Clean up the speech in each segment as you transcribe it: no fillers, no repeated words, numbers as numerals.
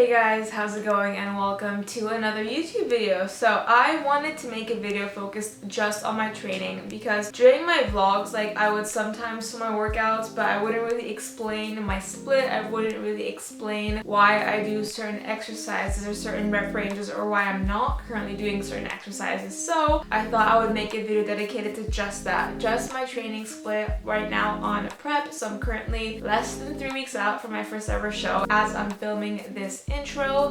Hey guys, how's it going, and welcome to another YouTube video. So I wanted to make a video focused just on my training because during my vlogs, I would sometimes do my workouts, but I wouldn't really explain my split. I wouldn't really explain why I do certain exercises or certain rep ranges or why I'm not currently doing certain exercises. So I thought I would make a video dedicated to just that, just my training split right now on prep. So I'm currently less than 3 weeks out from my first ever show as I'm filming this intro.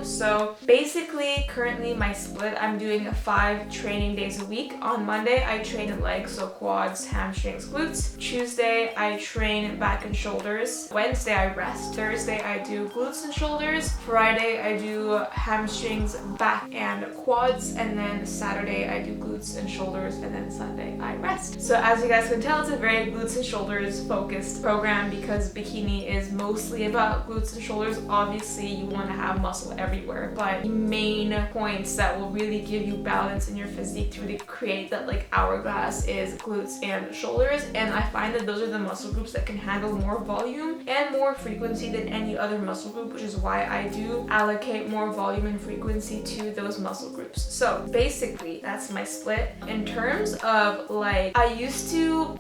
So basically currently my split, I'm doing 5 training days a week. On Monday I train legs, so quads, hamstrings, glutes. Tuesday I train back and shoulders. Wednesday I rest. Thursday I do glutes and shoulders. Friday I do hamstrings, back and quads, and then Saturday I do glutes and shoulders, and then Sunday I rest. So as you guys can tell, it's a very glutes and shoulders focused program because bikini is mostly about glutes and shoulders. Obviously you want to have muscle everywhere, but the main points that will really give you balance in your physique to really create that hourglass is glutes and shoulders. And I find that those are the muscle groups that can handle more volume and more frequency than any other muscle group, which is why I do allocate more volume and frequency to those muscle groups. So basically that's my split. In terms of I used to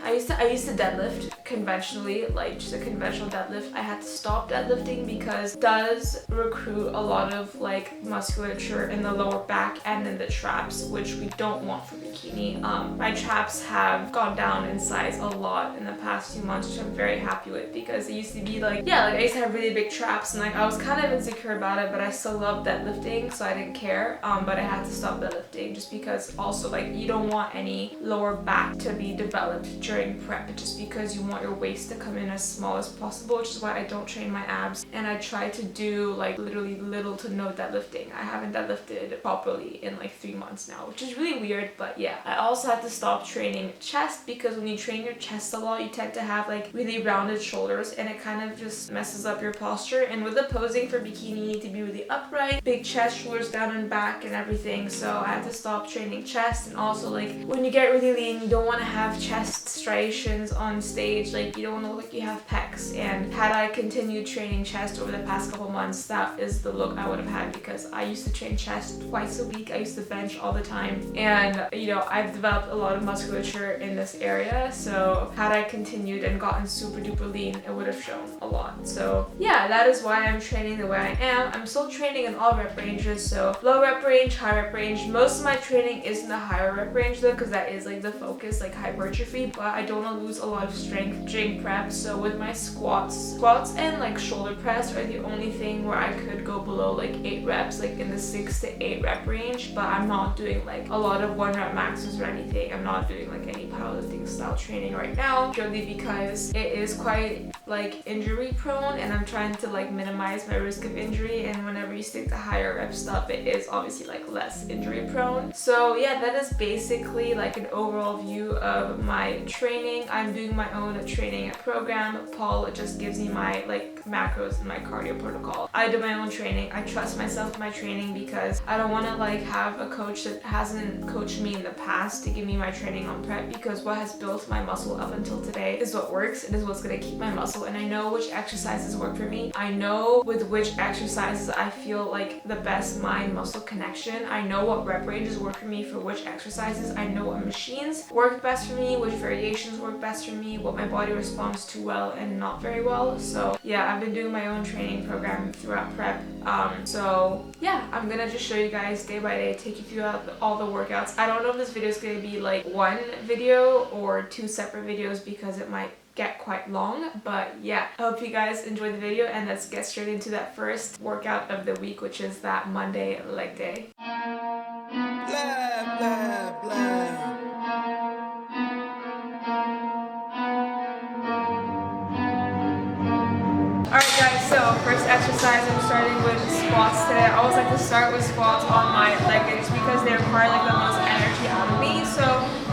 deadlift conventionally, just a conventional deadlift. I had to stop deadlifting because it does recruit a lot of musculature in the lower back and in the traps, which we don't want for bikini. My traps have gone down in size a lot in the past few months, which I'm very happy with because it used to be I used to have really big traps and I was kind of insecure about it, but I still loved deadlifting, so I didn't care. But I had to stop deadlifting just because also you don't want any lower back to be developed during prep, just because you want your waist to come in as small as possible, which is why I don't train my abs, and I try to do literally little to no deadlifting. I haven't deadlifted properly in 3 months now, which is really weird, but yeah. I also had to stop training chest because when you train your chest a lot, you tend to have really rounded shoulders, and it kind of just messes up your posture. And with the posing for bikini, you need to be really upright, big chest, shoulders down and back and everything. So I had to stop training chest. And also when you get really lean, you don't want to have chest striations on stage. You don't want to look like you have pecs. And had I continued training chest over the past couple months, that is the look I would have had, because I used to train chest twice a week. I used to bench all the time, and I've developed a lot of musculature in this area. So had I continued and gotten super duper lean, it would have shown a lot. So yeah, that is why I'm training the way I am. I'm still training in all rep ranges, so low rep range, high rep range. Most of my training is in the higher rep range though, because that is the focus, hypertrophy, but I don't want to lose a lot of strength during prep. So with my squats and shoulder press are the only thing where I could go below 8 reps, in the 6 to 8 rep range, but I'm not doing a lot of 1 rep maxes or anything. I'm not doing any powerlifting style training right now, purely because it is quite injury prone, and I'm trying to minimize my risk of injury. And whenever you stick to higher rep stuff, it is obviously less injury prone. So yeah, that is basically an overall view of my training. I'm doing my own training program. Paul just gives me my macros and my cardio protocol. I do my own training. I trust myself in my training because I don't want to have a coach that hasn't coached me in the past to give me my training on prep, because what has built my muscle up until today is what works. It is what's going to keep my muscle, and I know which exercises work for me. I know with which exercises I feel the best mind muscle connection. I know what rep ranges work for me for which exercises. I know what machines work best for me, which variations work best for me, what my body responds to well and not very well. So yeah, I've been doing my own training program throughout prep. So yeah, I'm gonna just show you guys day by day, take you through all the workouts. I don't know if this video is gonna be 1 video or 2 separate videos because it might get quite long, but yeah, I hope you guys enjoyed the video, and let's get straight into that first workout of the week, which is that Monday leg day. Blah, blah, blah. Alright guys, so first exercise, I'm starting with squats today. I always like to start with squats on my leg days because they require the most energy out of me. So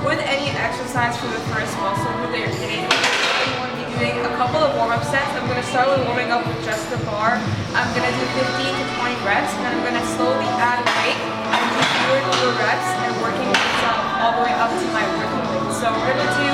with any exercise for the first muscle group that you're hitting, you want to be doing a couple of warm-up sets. I'm going to start with warming up with just the bar. I'm going to do 15 to 20 reps, and then I'm going to slowly add weight and do fewer and fewer reps and working myself all the way up to my working weight. So we're going to do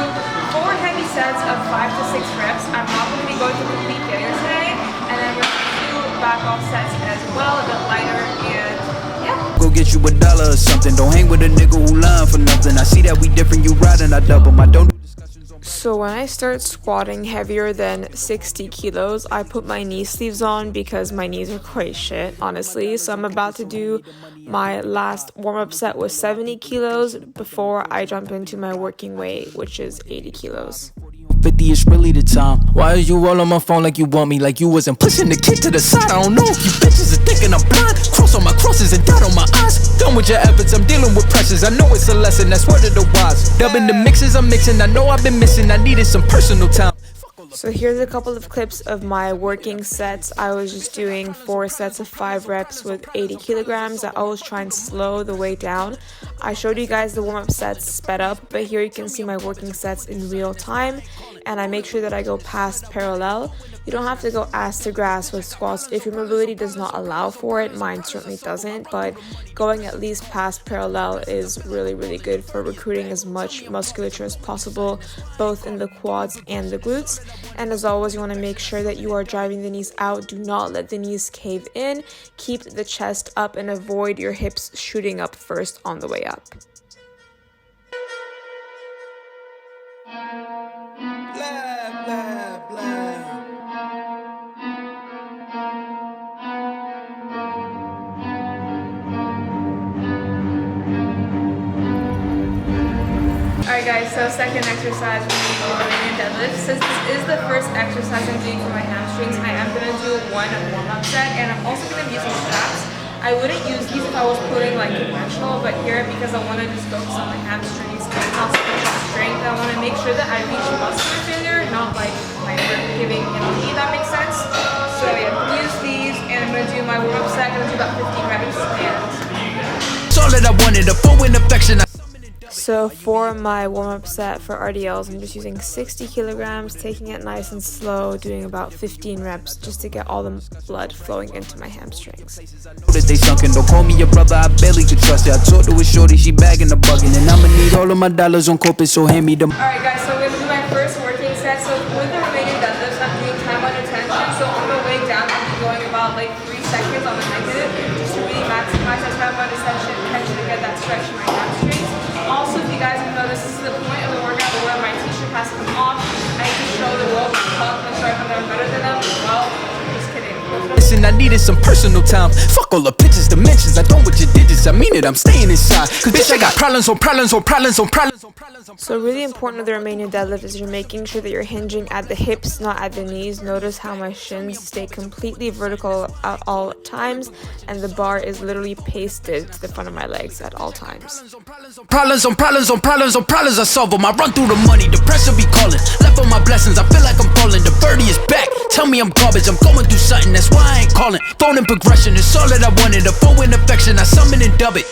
4 heavy sets of 5 to 6 reps. I'm not going to be going to complete failure today, and then we're going to do back off sets as well, a bit lighter, and yeah. Go get you $1 or something. Don't hang with a nigga who lying for nothing. I see that we different, you riding, I double. My don't do discussions on. So when I start squatting heavier than 60 kilos, I put my knee sleeves on because my knees are quite shit, honestly. So I'm about to do my last warm-up set with 70 kilos before I jump into my working weight, which is 80 kilos. 50 is really the time. Why is you all on my phone like you want me? Like you wasn't pushing the kid to the side. I don't know if you bitches are thinking I'm blind. Cross on my crosses and dot on my eyes. Done with your efforts, I'm dealing with pressures. I know it's a lesson, that's word of the wise. Dubbing the mixes I'm mixing, I know I've been missing. I needed some personal time. So here's a couple of clips of my working sets. I was just doing 4 sets of 5 reps with 80 kilograms. I always try and slow the weight down. I showed you guys the warm-up sets sped up, but here you can see my working sets in real time, and I make sure that I go past parallel. You don't have to go ass to grass with squats if your mobility does not allow for it. Mine certainly doesn't, but going at least past parallel is really, really good for recruiting as much musculature as possible, both in the quads and the glutes. And as always, you want to make sure that you are driving the knees out. Do not let the knees cave in. Keep the chest up and avoid your hips shooting up first on the way up. Blah, blah, blah. Alright guys, so second exercise, we're going to do Romanian deadlift. Since this is the first exercise I'm doing for my hamstrings, I am going to do one warm-up set, and I'm also going to be using straps. I wouldn't use these if I was putting like conventional, but here, because I want to just focus on my hamstrings, also push on strength, I want to make sure that I reach muscular failure, not like my work giving penalty, if that makes sense. So yeah, I'm going to use these, and I'm going to do my warm-up set. I'm going to do about 15 reps, and It's all that I wanted, a full in affection. so for my warm-up set for RDLs, I'm just using 60 kilograms, taking it nice and slow, doing about 15 reps just to get all the blood flowing into my hamstrings. Know that they sunken, don't call me your brother, I barely could trust you. I talked to a shorty, she bagging the bugging, and I'ma need all of my dollars on corporate, so hand me them. Alright guys, so we're going to do my first working set. So with the Romanian deadlifts, I'm doing time under tension. So on the way down, I'll be going about like 3 seconds on the negative, just to really maximize that time under tension to get that stretch in my hamstrings. Also, if you guys have noticed, this is the point of the workout where my t-shirt has come off. I need to show the world my pump and show them that I'm better than them. Well, just kidding. Listen, I needed some personal time. Fuck all the pictures, dimensions. I don't with your digits. I mean it, I'm staying inside. Cause bitch, I got problems on problems on problems on problems on problems. So really important with the Romanian deadlift is you're making sure that you're hinging at the hips, not at the knees. Notice how my shins stay completely vertical at all times, and the bar is literally pasted to the front of my legs at all times. Problems on problems on problems on problems I solve them. I run through the money, the pressure be calling. Left on my blessings, I feel like I'm falling. The birdie is back, tell me I'm garbage. I'm going through something, that's why I ain't calling. Phone in progression, it's all that I wanted. A full in affection, I summon and dub it.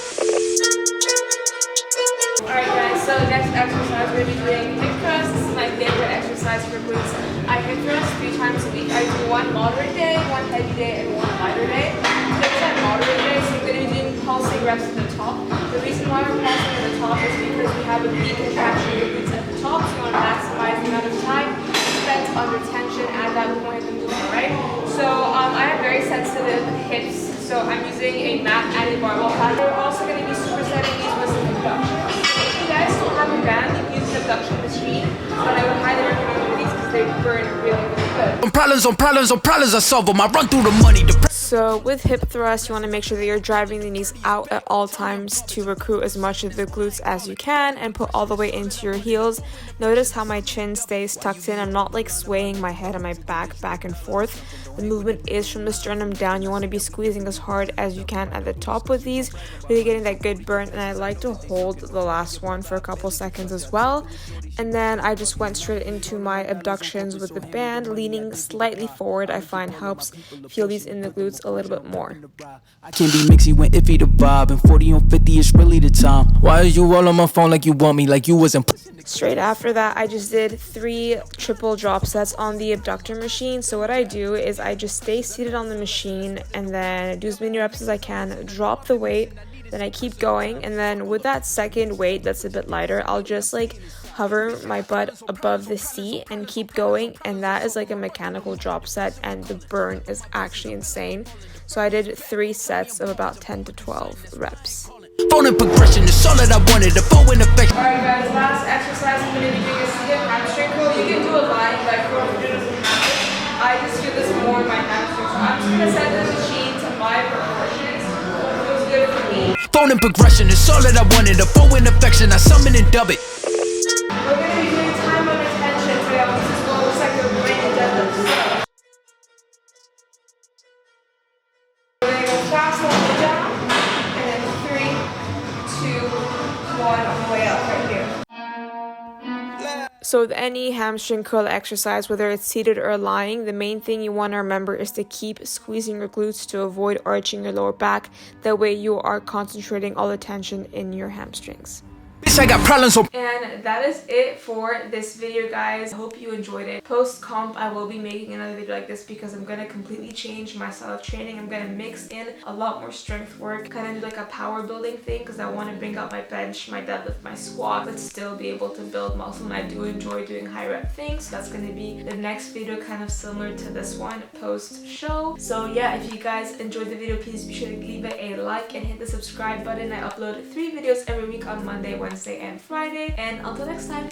Alright guys, so next exercise we're going to be doing hip thrusts. This is my favorite exercise for glutes. I hip thrust 3 times a week. I do 1 moderate day, 1 heavy day, and 1 lighter day. Today is moderate day, so I'm going to be doing pulsing reps at the top. The reason why we're pulsing at the top is because we have a peak contraction of the glutes at the top, so you want to maximize the amount of time spent under tension at that point of the movement, right? So I have very sensitive hips, so I'm using a mat and a barbell pad. We're also going to be supersetting these with some abductions. If you guys don't have a band, you can use an abduction machine, but I would highly recommend these because they burn really, really good. On problems on problems on problems I solve them. I run through the money, the So with hip thrust, you want to make sure that you're driving the knees out at all times to recruit as much of the glutes as you can and put all the way into your heels. Notice how my chin stays tucked in. I'm not like swaying my head and my back and forth. The movement is from the sternum down. You want to be squeezing as hard as you can at the top with these, really getting that good burn. And I like to hold the last one for a couple seconds as well. And then I just went straight into my abductions with the band, leaning slightly forward. I find helps feel these in the glutes a little bit more. I can't be mixy when iffy the vibe, and 40 on 50 is really the time. Why are you all on my phone like you want me, like you wasn't? Straight after that, I just did 3 triple drop sets on the abductor machine. So what I do is I just stay seated on the machine and then do as many reps as I can, drop the weight, then I keep going, and then with that second weight that's a bit lighter, I'll just like hover my butt above the seat and keep going, and that is like a mechanical drop set, and the burn is actually insane. So I did 3 sets of about 10 to 12 reps. Phone and progression is all that I wanted. The phone in effect. Alright guys, last exercise I'm going to be doing a seated hamstring curl. You can do a line, but I just do this more in my hamstring. So I'm just going to set this machine to my proportions. It feels good for me. Phone and progression is all that I wanted. The phone in affection, I summon and dub it. We're going to be doing time under tension. So yeah, this is what looks like a brain deadlift. We're going to go fast on the way down, and then 3, 2, 1 on the way up right here. So with any hamstring curl exercise, whether it's seated or lying, the main thing you want to remember is to keep squeezing your glutes to avoid arching your lower back. That way you are concentrating all the tension in your hamstrings. I got problems. And that is it for this video, guys. I hope you enjoyed it. Post comp, I will be making another video like this because I'm gonna completely change my style of training. I'm gonna mix in a lot more strength work, kind of do like a power building thing, because I want to bring up my bench, my deadlift, my squat, but still be able to build muscle. And I do enjoy doing high rep things. So that's gonna be the next video, kind of similar to this one, post show. So yeah, if you guys enjoyed the video, please be sure to leave it a like and hit the subscribe button. I upload 3 videos every week on Monday, Wednesday, and Friday. And until next time,